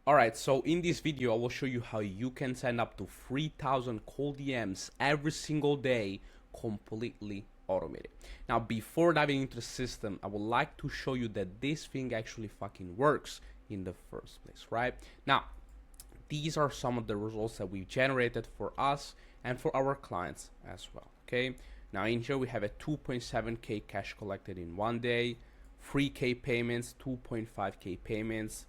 Alright, so in this video I will show you how you can send up to 3,000 cold DMs every single day completely automated. Now before diving into the system, I would like to show you that this thing actually fucking works in the first place, right? Now, these are some of the results that we've generated for us and for our clients as well, okay? Now in here we have a 2.7k cash collected in one day, 3k payments, 2.5k payments,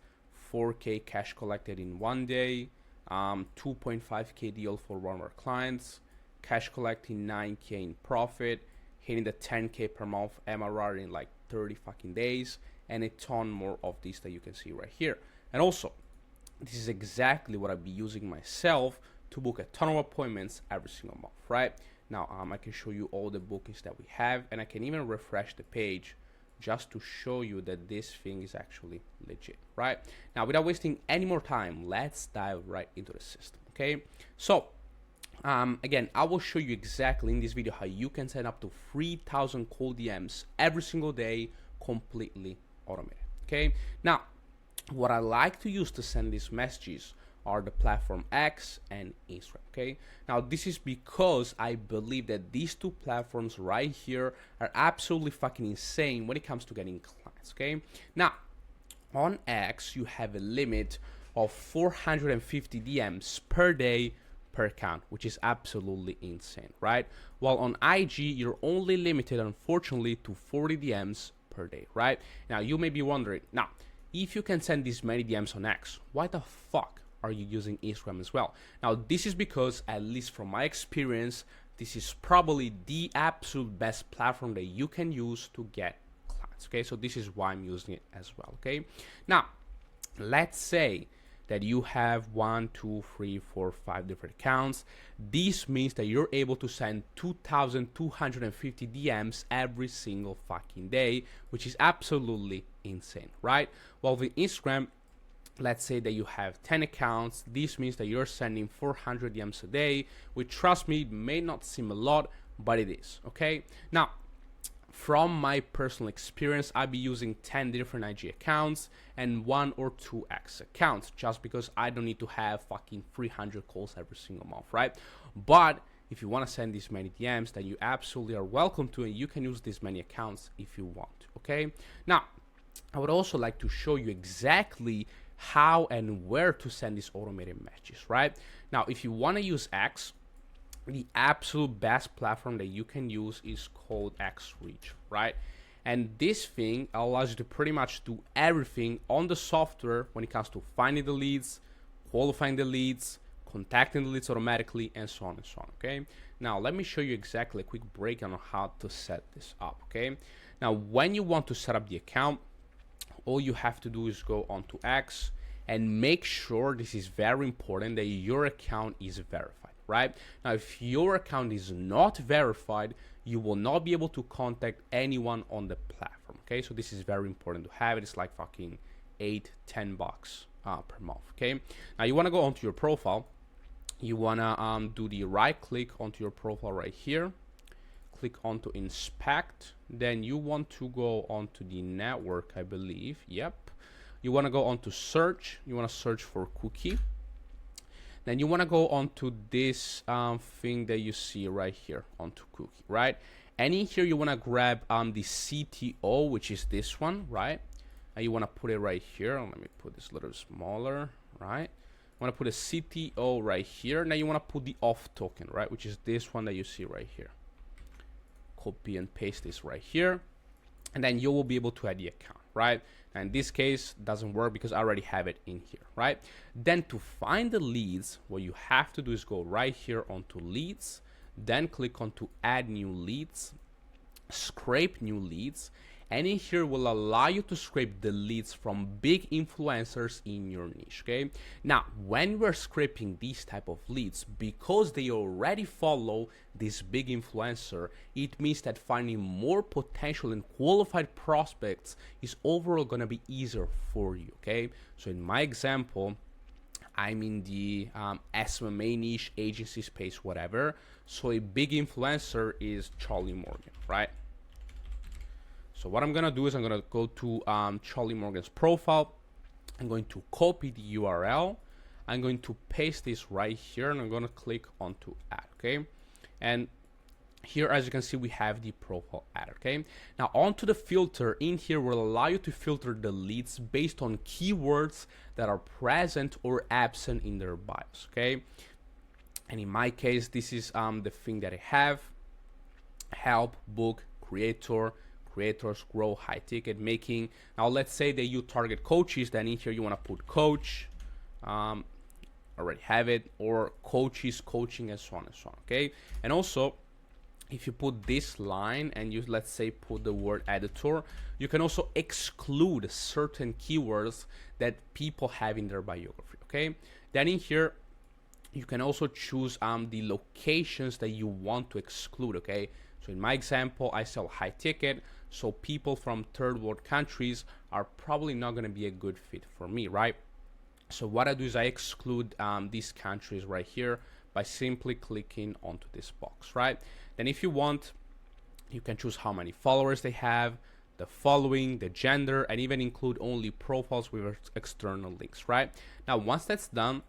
4k cash collected in one day, 2.5k deal for one of our clients, cash collecting 9k in profit, hitting the 10k per month MRR in like 30 fucking days, and a ton more of these that you can see right here. And also, this is exactly what I'll be using myself to book a ton of appointments every single month, right? Now, I can show you all the bookings that we have, and I can even refresh the page just to show you that this thing is actually legit, right? Now, without wasting any more time, let's dive right into the system, okay? So, again, I will show you exactly in this video how you can send up to 3,000 cold DMs every single day completely automated, okay? Now, what I like to use to send these messages are the platform X and Instagram, okay? Now, this is because I believe that these two platforms right here are absolutely fucking insane when it comes to getting clients, okay? Now, on X, you have a limit of 450 DMs per day per account, which is absolutely insane, right? While on IG, you're only limited, unfortunately, to 40 DMs per day, right? Now, you may be wondering, now, if you can send these many DMs on X, why the fuck are you using Instagram as well? Now, this is because, at least from my experience, this is probably the absolute best platform that you can use to get clients, okay? So this is why I'm using it as well, okay? Now, let's say that you have 1, 2, 3, 4, 5 different accounts. This means that you're able to send 2,250 DMs every single fucking day, which is absolutely insane, right? Well, with Instagram, let's say that you have 10 accounts. This means that you're sending 400 DMs a day, which, trust me, may not seem a lot, but it is, okay? Now, from my personal experience, I'll be using 10 different IG accounts and 1 or 2 X accounts, just because I don't need to have fucking 300 calls every single month, right? But if you want to send these many DMs, then you absolutely are welcome to, and you can use these many accounts if you want, okay? Now, I would also like to show you exactly how and where to send these automated messages, right? Now, if you want to use X, the absolute best platform that you can use is called XReach, right? And this thing allows you to pretty much do everything on the software when it comes to finding the leads, qualifying the leads, contacting the leads automatically, and so on and so on, okay? Now, let me show you exactly a quick breakdown on how to set this up, okay? Now, when you want to set up the account, all you have to do is go onto X and make sure, this is very important, that your account is verified, right? Now, if your account is not verified, you will not be able to contact anyone on the platform, okay? So this is very important to have it. It's like fucking $8-10 per month, okay? Now, you want to go onto your profile. You want to do the right click onto your profile right here. Click onto inspect. Then you want to go onto the network, I believe. Yep. You want to go onto search. You want to search for cookie. Then you want to go onto this thing that you see right here, onto cookie, right? And in here, you want to grab the CTO, which is this one, right? And you want to put it right here. Let me put this a little smaller, right? You want to put a CTO right here. Now you want to put the off token, right? Which is this one that you see right here. Copy and paste this right here. And then you will be able to add the account, right? Now in this case, doesn't work because I already have it in here, right? Then to find the leads, what you have to do is go right here onto leads, then click onto add new leads, scrape new leads, and in here will allow you to scrape the leads from big influencers in your niche, okay? Now, when we're scraping these type of leads, because they already follow this big influencer, it means that finding more potential and qualified prospects is overall gonna be easier for you, okay? So in my example, I'm in the SMMA niche, agency space, whatever. So a big influencer is Charlie Morgan, right? So what I'm gonna do is I'm gonna go to Charlie Morgan's profile. I'm going to copy the URL. I'm going to paste this right here, and I'm going to click onto add, okay? And here, as you can see, we have the profile ad, okay? Now, onto the filter, in here will allow you to filter the leads based on keywords that are present or absent in their bios, okay? And in my case, this is the thing that I have: help, book, creator, creators, grow, high ticket, making. Now, let's say that you target coaches, then in here you want to put coach, already have it, or coaches, coaching, and so on and so on, okay? And also, if you put this line and you, let's say, put the word editor, you can also exclude certain keywords that people have in their biography, okay? Then in here, you can also choose the locations that you want to exclude, okay? So in my example, I sell high ticket, so people from third world countries are probably not going to be a good fit for me, right? So what I do is I exclude these countries right here by simply clicking onto this box, right? Then if you want, you can choose how many followers they have, the following, the gender, and even include only profiles with external links, right? Now, once that's done,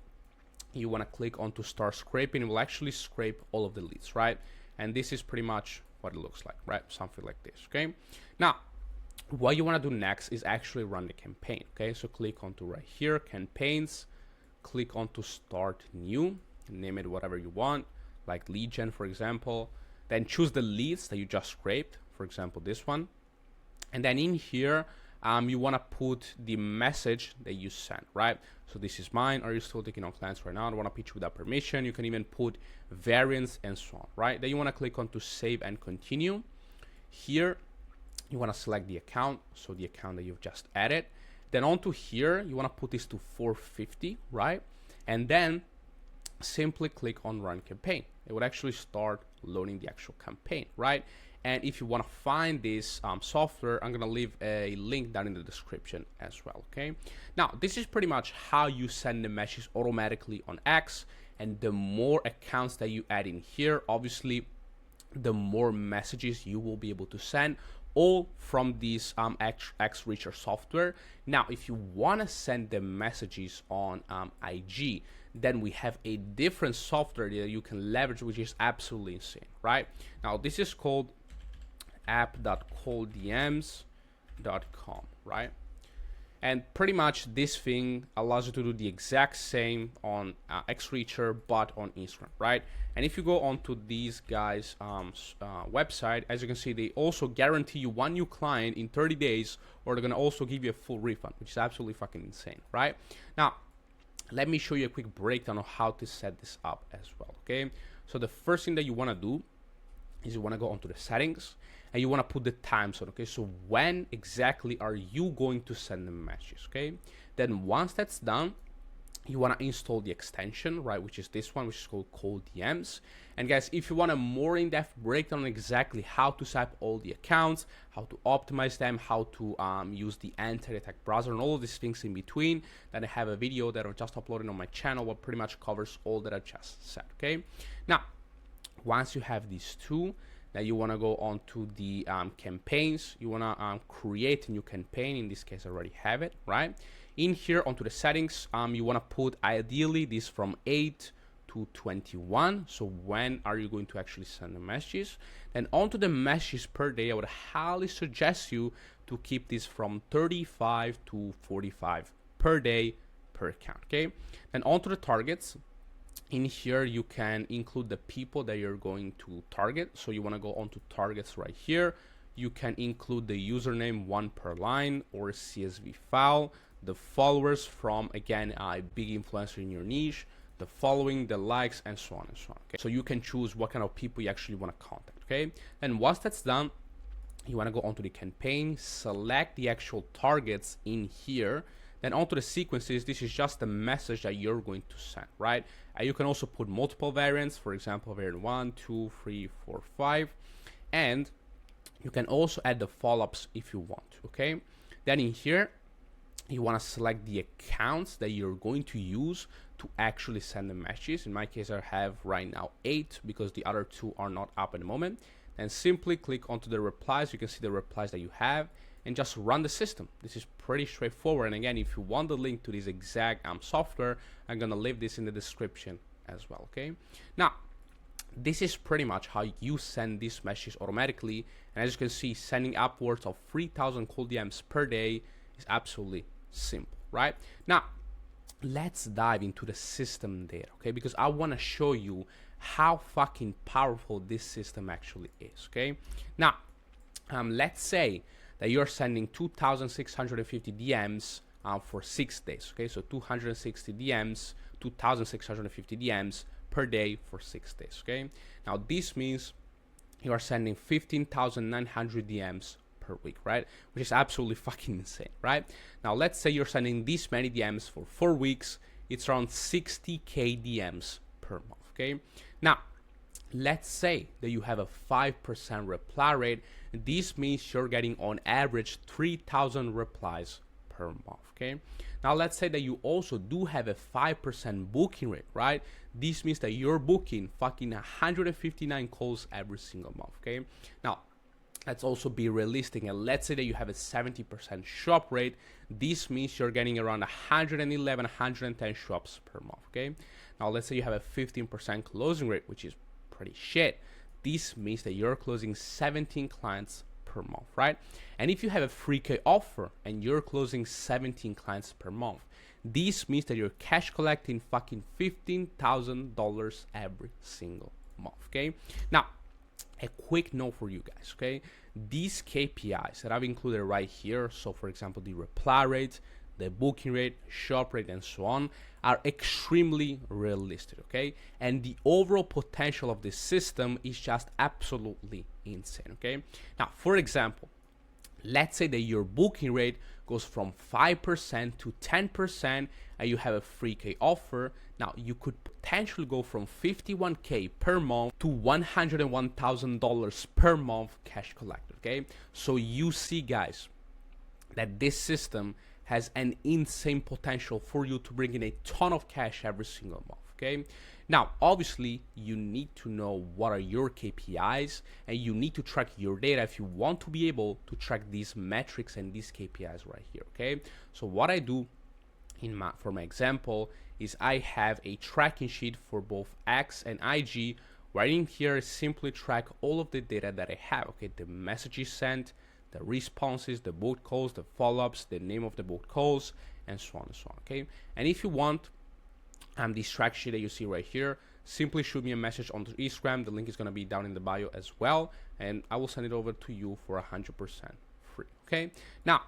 you want to click onto start scraping. It will actually scrape all of the leads, right? And this is pretty much what it looks like, right? Something like this, okay? Now, what you want to do next is actually run the campaign, okay? So click onto right here, campaigns, click onto start new, name it whatever you want, like lead gen, for example. Then choose the leads that you just scraped, for example, this one. And then in here, you want to put the message that you sent, right? So this is mine. Are you still taking on clients right now? I don't want to pitch without permission. You can even put variants and so on, right? Then you want to click on to save and continue. Here, you want to select the account, so the account that you've just added. Then onto here, you want to put this to 450, right? And then simply click on run campaign. It would actually start loading the actual campaign, right? And if you want to find this software, I'm going to leave a link down in the description as well, okay? Now, this is pretty much how you send the messages automatically on X. And the more accounts that you add in here, obviously, the more messages you will be able to send, all from this X-Reacher software. Now, if you want to send the messages on IG, then we have a different software that you can leverage, which is absolutely insane, right? Now, this is called app.colddms.com, right? And pretty much this thing allows you to do the exact same on X-Reacher, but on Instagram, right? And if you go onto these guys' website, as you can see, they also guarantee you one new client in 30 days, or they're gonna also give you a full refund, which is absolutely fucking insane, right? Now, let me show you a quick breakdown of how to set this up as well, okay? So the first thing that you wanna do is you wanna go onto the settings, and you want to put the time zone, okay? So when exactly are you going to send the messages, okay? Then once that's done, you want to install the extension, right? Which is this one, which is called Cold DMs. And guys, if you want a more in-depth breakdown on exactly how to set up all the accounts, how to optimize them, how to use the anti-attack browser and all of these things in between, then I have a video that I've just uploaded on my channel what pretty much covers all that I just said, okay? Now, once you have these two, now you want to go on to the campaigns. You want to create a new campaign. In this case, I already have it, right? In here, onto the settings, you want to put ideally this from 8 to 21. So when are you going to actually send the messages? Then onto the messages per day, I would highly suggest you to keep this from 35 to 45 per day per account, okay? Then onto the targets. In here, you can include the people that you're going to target. So you want to go onto targets right here. You can include the username, one per line, or a CSV file, the followers from, again, a big influencer in your niche, the following, the likes, and so on and so on. Okay? So you can choose what kind of people you actually want to contact, okay? And once that's done, you want to go onto the campaign, select the actual targets in here. Then onto the sequences, this is just the message that you're going to send, right? You can also put multiple variants, for example, variant 1, 2, 3, 4, 5. And you can also add the follow-ups if you want, okay? Then in here, you want to select the accounts that you're going to use to actually send the messages. In my case, I have right now 8 because the other 2 are not up at the moment. And simply click onto the replies. You can see the replies that you have. and just run the system. This is pretty straightforward. And again, if you want the link to this exact software, I'm gonna leave this in the description as well. Okay, now this is pretty much how you send this message automatically. And as you can see, sending upwards of 3,000 cold DMs per day is absolutely simple, right? Now let's dive into the system there, okay? Because I want to show you how fucking powerful this system actually is, okay? Now let's say that you're sending 2,650 DMs for 6 days, okay? So 260 DMs, 2,650 DMs per day for 6 days, okay? Now this means you are sending 15,900 DMs per week, right? Which is absolutely fucking insane, right? Now let's say you're sending this many DMs for 4 weeks. It's around 60k DMs per month, okay? Now let's say that you have a 5% reply rate. This means you're getting on average 3,000 replies per month, okay? Now let's say that you also do have a 5% booking rate, right? This means that you're booking fucking 159 calls every single month, okay? Now let's also be realistic, and let's say that you have a 70% shop rate. This means you're getting around 111, 110 shops per month, okay? Now let's say you have a 15% closing rate, which is pretty shit. This means that you're closing 17 clients per month, right? And if you have a 3K offer and you're closing 17 clients per month, this means that you're cash collecting fucking $15,000 every single month, okay? Now a quick note for you guys, okay? These KPIs that I've included right here, so for example the reply rate, the booking rate, shop rate, and so on, are extremely realistic, okay? And the overall potential of this system is just absolutely insane, okay? Now for example, let's say that your booking rate goes from 5% to 10% and you have a 3K offer. Now you could potentially go from 51K per month to $101,000 per month cash collected, okay? So you see guys that this system has an insane potential for you to bring in a ton of cash every single month, okay? Now, obviously, you need to know what are your KPIs, and you need to track your data if you want to be able to track these metrics and these KPIs right here, okay? So what I do for my example is I have a tracking sheet for both X and IG. Right in here, simply track all of the data that I have, okay? The messages sent, the responses, the booked calls, the follow-ups, the name of the booked calls, and so on and so on, okay? And if you want this track sheet that you see right here, simply shoot me a message on Instagram. The link is going to be down in the bio as well, and I will send it over to you for 100% free, okay? Now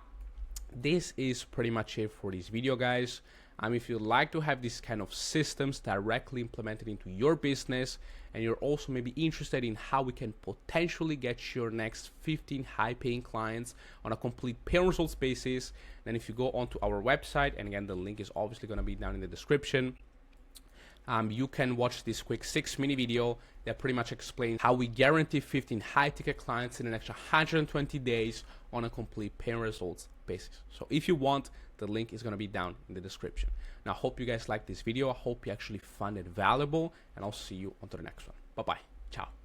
this is pretty much it for this video, guys. If you'd like to have these kind of systems directly implemented into your business, and you're also maybe interested in how we can potentially get your next 15 high-paying clients on a complete pay results basis, then if you go onto our website, and again the link is obviously going to be down in the description, you can watch this quick 6-minute video that pretty much explains how we guarantee 15 high-ticket clients in the next 120 days on a complete pay results basis. So if you want, the link is going to be down in the description. Now, I hope you guys like this video. I hope you actually found it valuable, and I'll see you on to the next one. Bye-bye. Ciao.